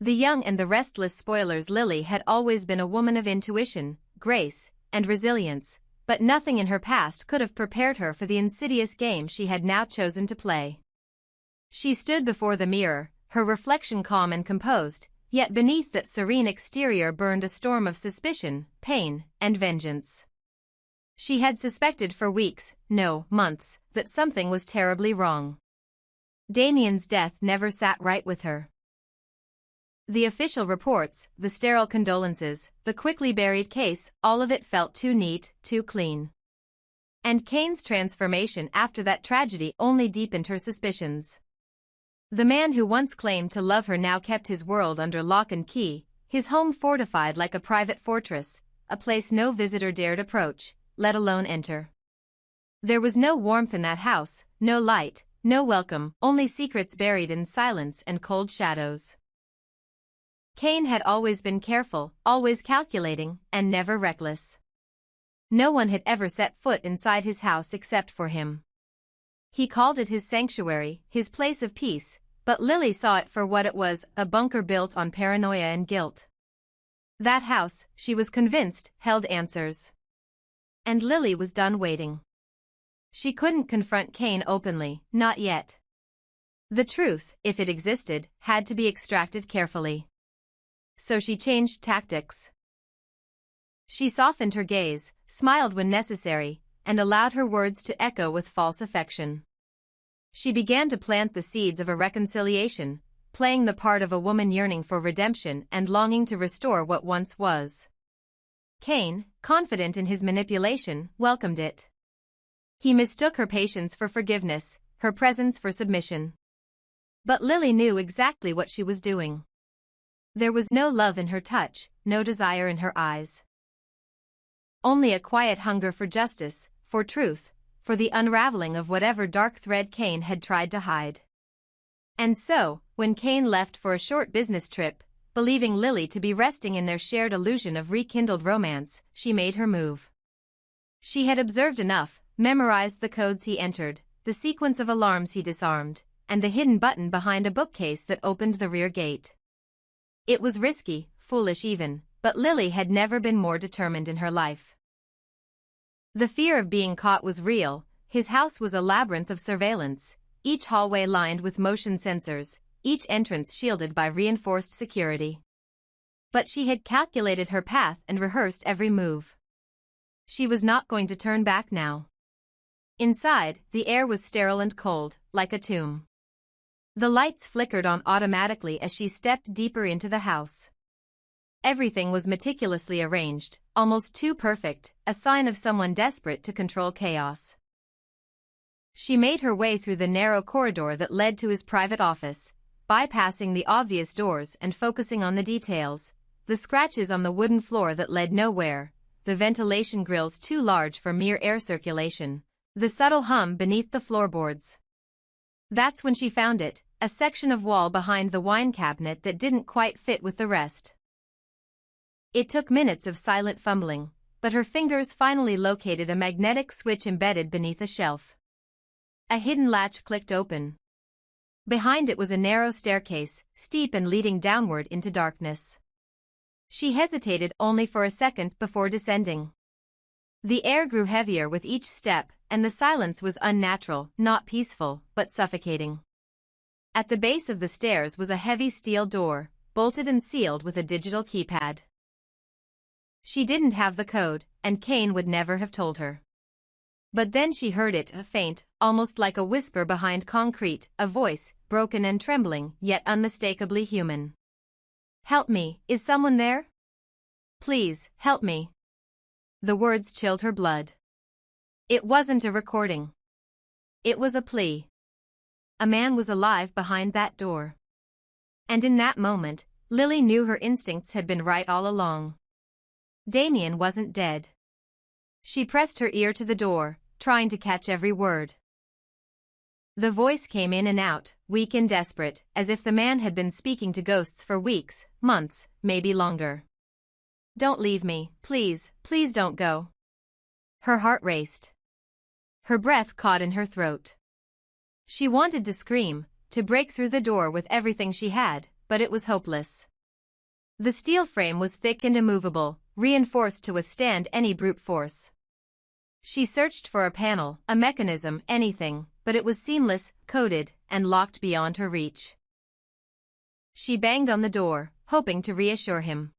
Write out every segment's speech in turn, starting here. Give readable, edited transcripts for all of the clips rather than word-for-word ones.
The young and the restless Spoilers Lily had always been a woman of intuition, grace, and resilience, but nothing in her past could have prepared her for the insidious game she had now chosen to play. She stood before the mirror, her reflection calm and composed, yet beneath that serene exterior burned a storm of suspicion, pain, and vengeance. She had suspected for weeks, no, months, that something was terribly wrong. Damian's death never sat right with her. The official reports, the sterile condolences, the quickly buried case, all of it felt too neat, too clean. And Kane's transformation after that tragedy only deepened her suspicions. The man who once claimed to love her now kept his world under lock and key, his home fortified like a private fortress, a place no visitor dared approach, let alone enter. There was no warmth in that house, no light, no welcome, only secrets buried in silence and cold shadows. Kane had always been careful, always calculating, and never reckless. No one had ever set foot inside his house except for him. He called it his sanctuary, his place of peace, but Lily saw it for what it was, a bunker built on paranoia and guilt. That house, she was convinced, held answers. And Lily was done waiting. She couldn't confront Kane openly, not yet. The truth, if it existed, had to be extracted carefully. So she changed tactics. She softened her gaze, smiled when necessary, and allowed her words to echo with false affection. She began to plant the seeds of a reconciliation, playing the part of a woman yearning for redemption and longing to restore what once was. Kane, confident in his manipulation, welcomed it. He mistook her patience for forgiveness, her presence for submission. But Lily knew exactly what she was doing. There was no love in her touch, no desire in her eyes. Only a quiet hunger for justice, for truth, for the unraveling of whatever dark thread Kane had tried to hide. And so, when Kane left for a short business trip, believing Lily to be resting in their shared illusion of rekindled romance, she made her move. She had observed enough, memorized the codes he entered, the sequence of alarms he disarmed, and the hidden button behind a bookcase that opened the rear gate. It was risky, foolish even, but Lily had never been more determined in her life. The fear of being caught was real. His house was a labyrinth of surveillance, each hallway lined with motion sensors, each entrance shielded by reinforced security. But she had calculated her path and rehearsed every move. She was not going to turn back now. Inside, the air was sterile and cold, like a tomb. The lights flickered on automatically as she stepped deeper into the house. Everything was meticulously arranged, almost too perfect, a sign of someone desperate to control chaos. She made her way through the narrow corridor that led to his private office, bypassing the obvious doors and focusing on the details, the scratches on the wooden floor that led nowhere, the ventilation grills too large for mere air circulation, the subtle hum beneath the floorboards. That's when she found it, a section of wall behind the wine cabinet that didn't quite fit with the rest. It took minutes of silent fumbling, but her fingers finally located a magnetic switch embedded beneath a shelf. A hidden latch clicked open. Behind it was a narrow staircase, steep and leading downward into darkness. She hesitated only for a second before descending. The air grew heavier with each step, and the silence was unnatural, not peaceful, but suffocating. At the base of the stairs was a heavy steel door, bolted and sealed with a digital keypad. She didn't have the code, and Kane would never have told her. But then she heard it, a faint, almost like a whisper behind concrete, a voice, broken and trembling, yet unmistakably human. "Help me, is someone there? Please, help me." The words chilled her blood. It wasn't a recording. It was a plea. A man was alive behind that door. And in that moment, Lily knew her instincts had been right all along. Damian wasn't dead. She pressed her ear to the door, trying to catch every word. The voice came in and out, weak and desperate, as if the man had been speaking to ghosts for weeks, months, maybe longer. "Don't leave me, please, please don't go." Her heart raced. Her breath caught in her throat. She wanted to scream, to break through the door with everything she had, but it was hopeless. The steel frame was thick and immovable, reinforced to withstand any brute force. She searched for a panel, a mechanism, anything, but it was seamless, coated, and locked beyond her reach. She banged on the door, hoping to reassure him.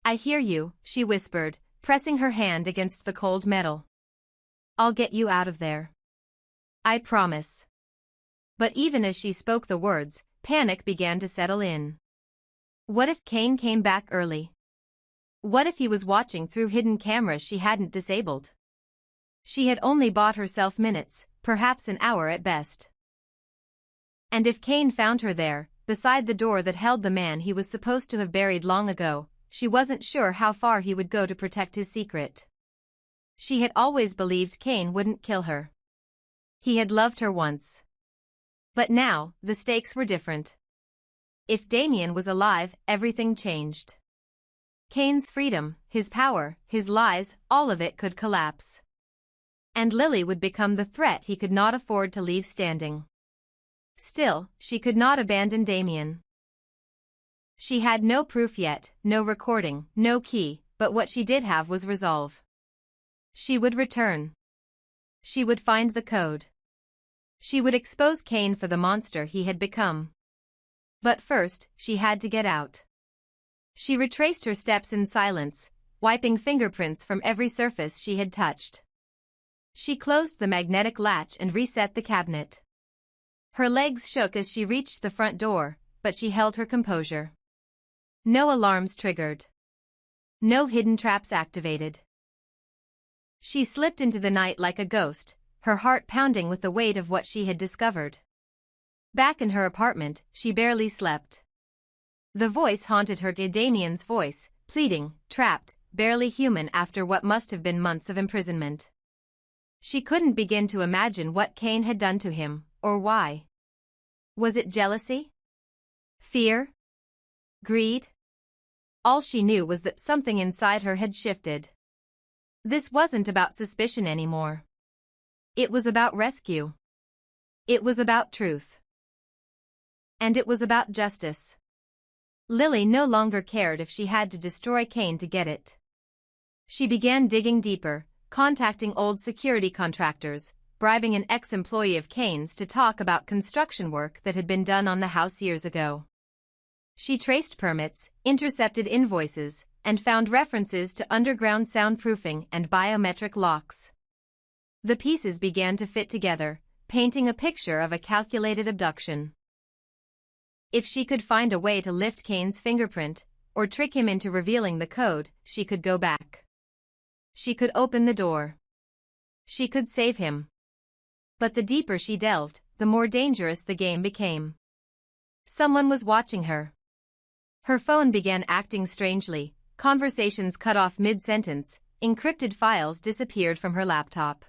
"I hear you," she whispered, pressing her hand against the cold metal. "I'll get you out of there. I promise." But even as she spoke the words, panic began to settle in. What if Kane came back early? What if he was watching through hidden cameras she hadn't disabled? She had only bought herself minutes, perhaps an hour at best. And if Kane found her there, beside the door that held the man he was supposed to have buried long ago, she wasn't sure how far he would go to protect his secret. She had always believed Kane wouldn't kill her. He had loved her once. But now, the stakes were different. If Damian was alive, everything changed. Kane's freedom, his power, his lies, all of it could collapse. And Lily would become the threat he could not afford to leave standing. Still, she could not abandon Damian. She had no proof yet, no recording, no key, but what she did have was resolve. She would return. She would find the code. She would expose Kane for the monster he had become. But first, she had to get out. She retraced her steps in silence, wiping fingerprints from every surface she had touched. She closed the magnetic latch and reset the cabinet. Her legs shook as she reached the front door, but she held her composure. No alarms triggered. No hidden traps activated. She slipped into the night like a ghost, her heart pounding with the weight of what she had discovered. Back in her apartment, she barely slept. The voice haunted her, Damian's voice, pleading, trapped, barely human after what must have been months of imprisonment. She couldn't begin to imagine what Kane had done to him, or why. Was it jealousy? Fear? Greed? All she knew was that something inside her had shifted. This wasn't about suspicion anymore. It was about rescue. It was about truth. And it was about justice. Lily no longer cared if she had to destroy Kane to get it. She began digging deeper, contacting old security contractors, bribing an ex-employee of Kane's to talk about construction work that had been done on the house years ago. She traced permits, intercepted invoices, and found references to underground soundproofing and biometric locks. The pieces began to fit together, painting a picture of a calculated abduction. If she could find a way to lift Kane's fingerprint, or trick him into revealing the code, she could go back. She could open the door. She could save him. But the deeper she delved, the more dangerous the game became. Someone was watching her. Her phone began acting strangely, conversations cut off mid-sentence, encrypted files disappeared from her laptop.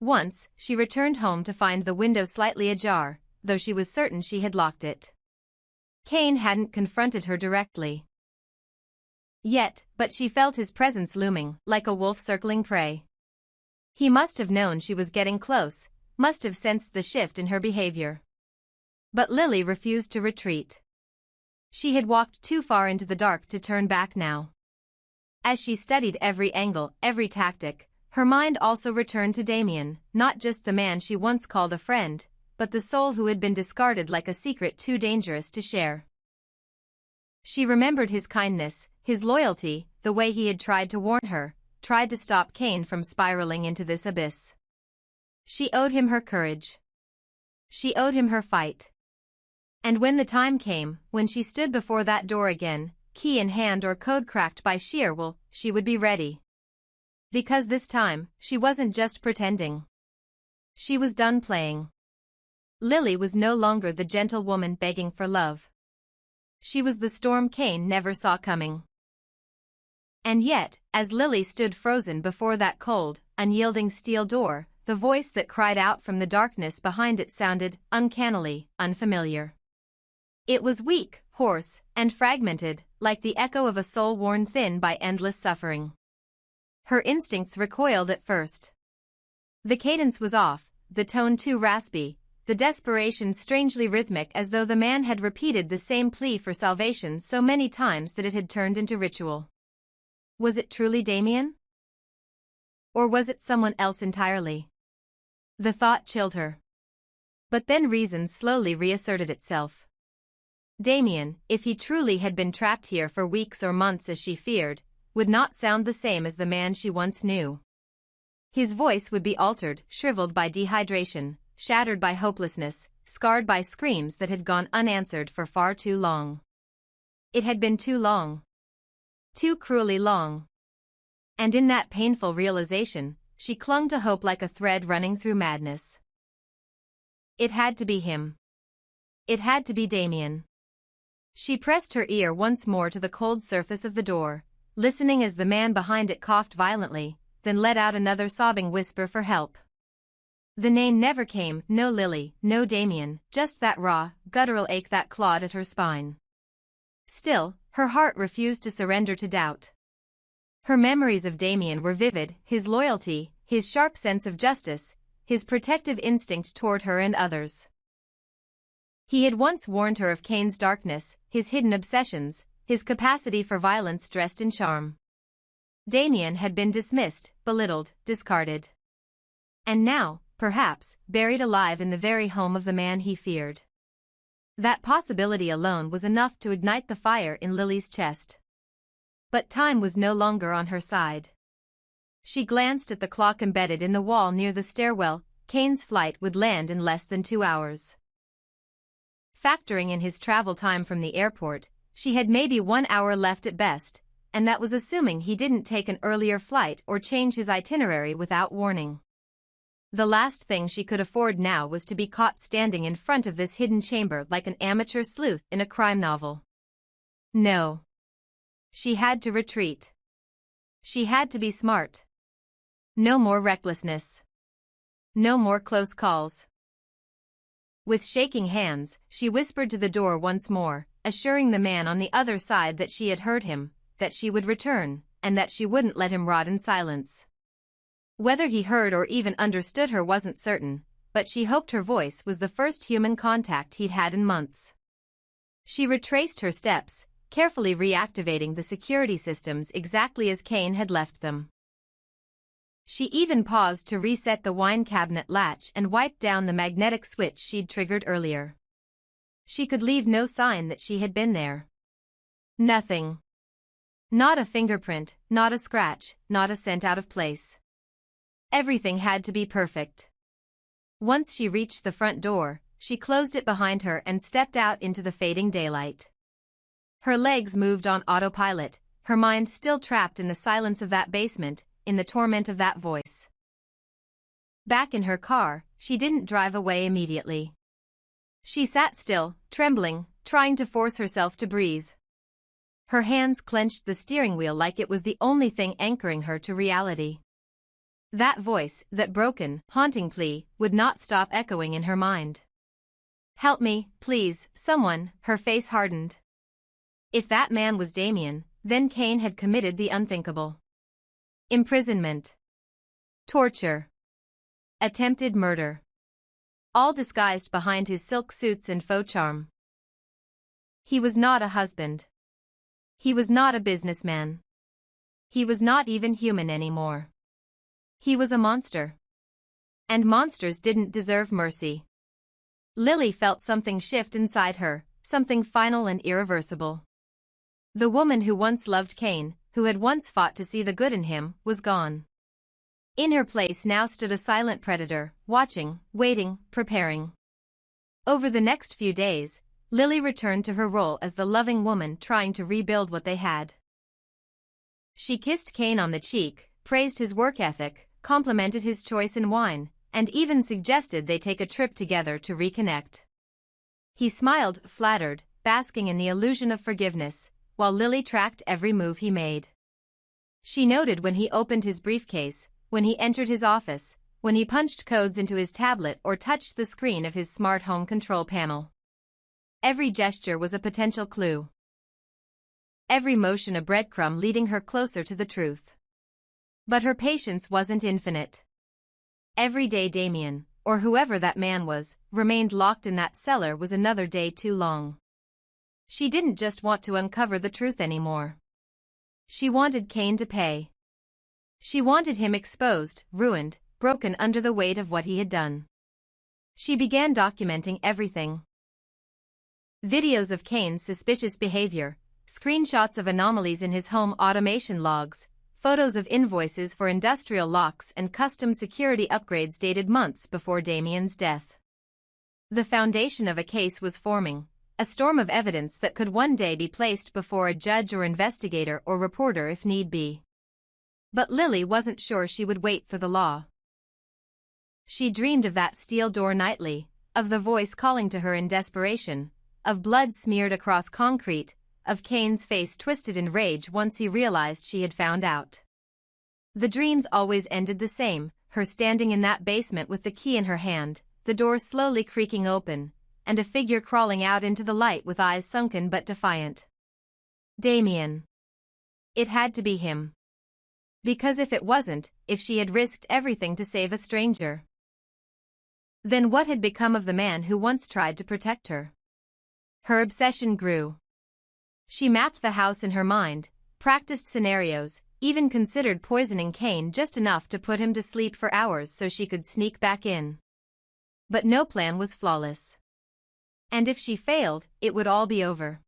Once, she returned home to find the window slightly ajar, though she was certain she had locked it. Kane hadn't confronted her directly yet, but she felt his presence looming, like a wolf circling prey. He must have known she was getting close, must have sensed the shift in her behavior. But Lily refused to retreat. She had walked too far into the dark to turn back now. As she studied every angle, every tactic, her mind also returned to Damian, not just the man she once called a friend, but the soul who had been discarded like a secret too dangerous to share. She remembered his kindness, his loyalty, the way he had tried to warn her, tried to stop Kane from spiraling into this abyss. She owed him her courage. She owed him her fight. And when the time came, when she stood before that door again, key in hand or code cracked by sheer will, she would be ready. Because this time, she wasn't just pretending. She was done playing. Lily was no longer the gentle woman begging for love. She was the storm Kane never saw coming. And yet, as Lily stood frozen before that cold, unyielding steel door, the voice that cried out from the darkness behind it sounded, uncannily, unfamiliar. It was weak, hoarse, and fragmented, like the echo of a soul worn thin by endless suffering. Her instincts recoiled at first. The cadence was off, the tone too raspy, the desperation strangely rhythmic, as though the man had repeated the same plea for salvation so many times that it had turned into ritual. Was it truly Damian? Or was it someone else entirely? The thought chilled her. But then reason slowly reasserted itself. Damian, if he truly had been trapped here for weeks or months as she feared, would not sound the same as the man she once knew. His voice would be altered, shriveled by dehydration, shattered by hopelessness, scarred by screams that had gone unanswered for far too long. It had been too long. Too cruelly long. And in that painful realization, she clung to hope like a thread running through madness. It had to be him. It had to be Damian. She pressed her ear once more to the cold surface of the door, listening as the man behind it coughed violently, then let out another sobbing whisper for help. The name never came, no Lily, no Damian, just that raw, guttural ache that clawed at her spine. Still, her heart refused to surrender to doubt. Her memories of Damian were vivid, his loyalty, his sharp sense of justice, his protective instinct toward her and others. He had once warned her of Kane's darkness, his hidden obsessions, his capacity for violence dressed in charm. Damian had been dismissed, belittled, discarded. And now, perhaps, buried alive in the very home of the man he feared. That possibility alone was enough to ignite the fire in Lily's chest. But time was no longer on her side. She glanced at the clock embedded in the wall near the stairwell. Kane's flight would land in less than 2 hours. Factoring in his travel time from the airport, she had maybe 1 hour left at best, and that was assuming he didn't take an earlier flight or change his itinerary without warning. The last thing she could afford now was to be caught standing in front of this hidden chamber like an amateur sleuth in a crime novel. No. She had to retreat. She had to be smart. No more recklessness. No more close calls. With shaking hands, she whispered to the door once more, assuring the man on the other side that she had heard him, that she would return, and that she wouldn't let him rot in silence. Whether he heard or even understood her wasn't certain, but she hoped her voice was the first human contact he'd had in months. She retraced her steps, carefully reactivating the security systems exactly as Kane had left them. She even paused to reset the wine cabinet latch and wipe down the magnetic switch she'd triggered earlier. She could leave no sign that she had been there. Nothing. Not a fingerprint, not a scratch, not a scent out of place. Everything had to be perfect. Once she reached the front door, she closed it behind her and stepped out into the fading daylight. Her legs moved on autopilot, her mind still trapped in the silence of that basement, in the torment of that voice. Back in her car, she didn't drive away immediately. She sat still, trembling, trying to force herself to breathe. Her hands clenched the steering wheel like it was the only thing anchoring her to reality. That voice, that broken, haunting plea, would not stop echoing in her mind. "Help me, please, someone," her face hardened. If that man was Damian, then Kane had committed the unthinkable. Imprisonment. Torture. Attempted murder. All disguised behind his silk suits and faux charm. He was not a husband. He was not a businessman. He was not even human anymore. He was a monster. And monsters didn't deserve mercy. Lily felt something shift inside her, something final and irreversible. The woman who once loved Kane, who had once fought to see the good in him, was gone. In her place now stood a silent predator, watching, waiting, preparing. Over the next few days, Lily returned to her role as the loving woman trying to rebuild what they had. She kissed Kane on the cheek, praised his work ethic, complimented his choice in wine, and even suggested they take a trip together to reconnect. He smiled, flattered, basking in the illusion of forgiveness, while Lily tracked every move he made. She noted when he opened his briefcase, when he entered his office, when he punched codes into his tablet or touched the screen of his smart home control panel. Every gesture was a potential clue. Every motion a breadcrumb leading her closer to the truth. But her patience wasn't infinite. Every day Damian, or whoever that man was, remained locked in that cellar was another day too long. She didn't just want to uncover the truth anymore. She wanted Kane to pay. She wanted him exposed, ruined, broken under the weight of what he had done. She began documenting everything. Videos of Kane's suspicious behavior, screenshots of anomalies in his home automation logs, photos of invoices for industrial locks and custom security upgrades dated months before Damian's death. The foundation of a case was forming, a storm of evidence that could one day be placed before a judge or investigator or reporter if need be. But Lily wasn't sure she would wait for the law. She dreamed of that steel door nightly, of the voice calling to her in desperation, of blood smeared across concrete, of Kane's face twisted in rage once he realized she had found out. The dreams always ended the same, her standing in that basement with the key in her hand, the door slowly creaking open, and a figure crawling out into the light with eyes sunken but defiant. Damian. It had to be him. Because if it wasn't, if she had risked everything to save a stranger, then what had become of the man who once tried to protect her? Her obsession grew. She mapped the house in her mind, practiced scenarios, even considered poisoning Kane just enough to put him to sleep for hours so she could sneak back in. But no plan was flawless. And if she failed, it would all be over.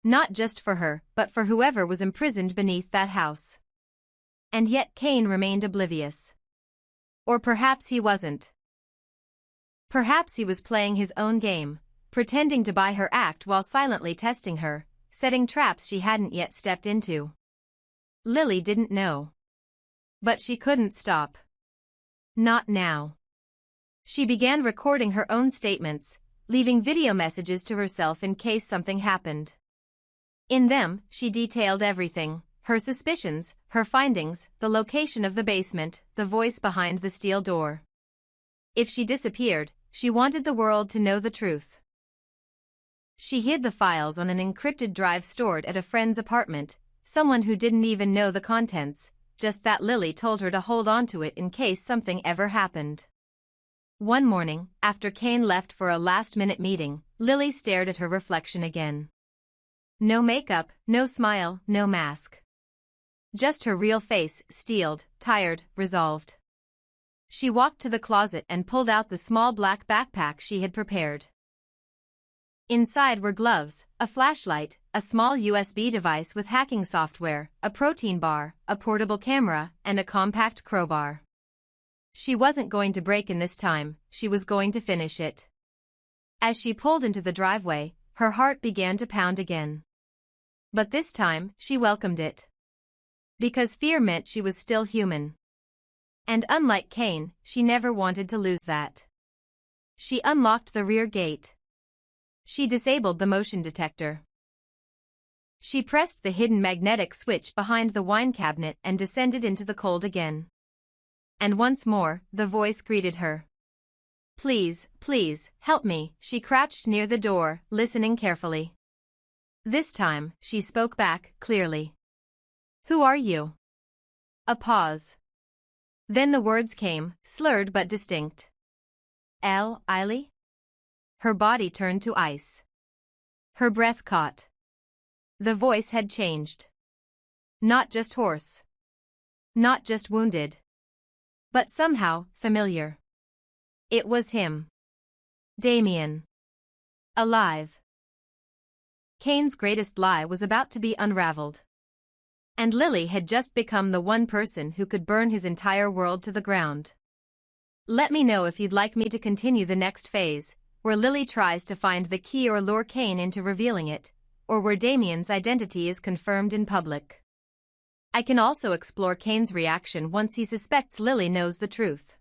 Not just for her, but for whoever was imprisoned beneath that house. And yet Kane remained oblivious. Or perhaps he wasn't. Perhaps he was playing his own game, pretending to buy her act while silently testing her, setting traps she hadn't yet stepped into. Lily didn't know. But she couldn't stop. Not now. She began recording her own statements, leaving video messages to herself in case something happened. In them, she detailed everything, her suspicions, her findings, the location of the basement, the voice behind the steel door. If she disappeared, she wanted the world to know the truth. She hid the files on an encrypted drive stored at a friend's apartment, someone who didn't even know the contents, just that Lily told her to hold on to it in case something ever happened. One morning, after Kane left for a last-minute meeting, Lily stared at her reflection again. No makeup, no smile, no mask. Just her real face, steeled, tired, resolved. She walked to the closet and pulled out the small black backpack she had prepared. Inside were gloves, a flashlight, a small USB device with hacking software, a protein bar, a portable camera, and a compact crowbar. She wasn't going to break in this time, she was going to finish it. As she pulled into the driveway, her heart began to pound again. But this time, she welcomed it. Because fear meant she was still human. And unlike Kane, she never wanted to lose that. She unlocked the rear gate. She disabled the motion detector. She pressed the hidden magnetic switch behind the wine cabinet and descended into the cold again. And once more, the voice greeted her. Please, please, help me, she crouched near the door, listening carefully. This time, she spoke back, clearly. Who are you? A pause. Then the words came, slurred but distinct. Lily? Her body turned to ice. Her breath caught. The voice had changed. Not just hoarse. Not just wounded. But somehow, familiar. It was him. Damian. Alive. Kane's greatest lie was about to be unraveled. And Lily had just become the one person who could burn his entire world to the ground. Let me know if you'd like me to continue the next phase, where Lily tries to find the key or lure Kane into revealing it, or where Damian's identity is confirmed in public. I can also explore Kane's reaction once he suspects Lily knows the truth.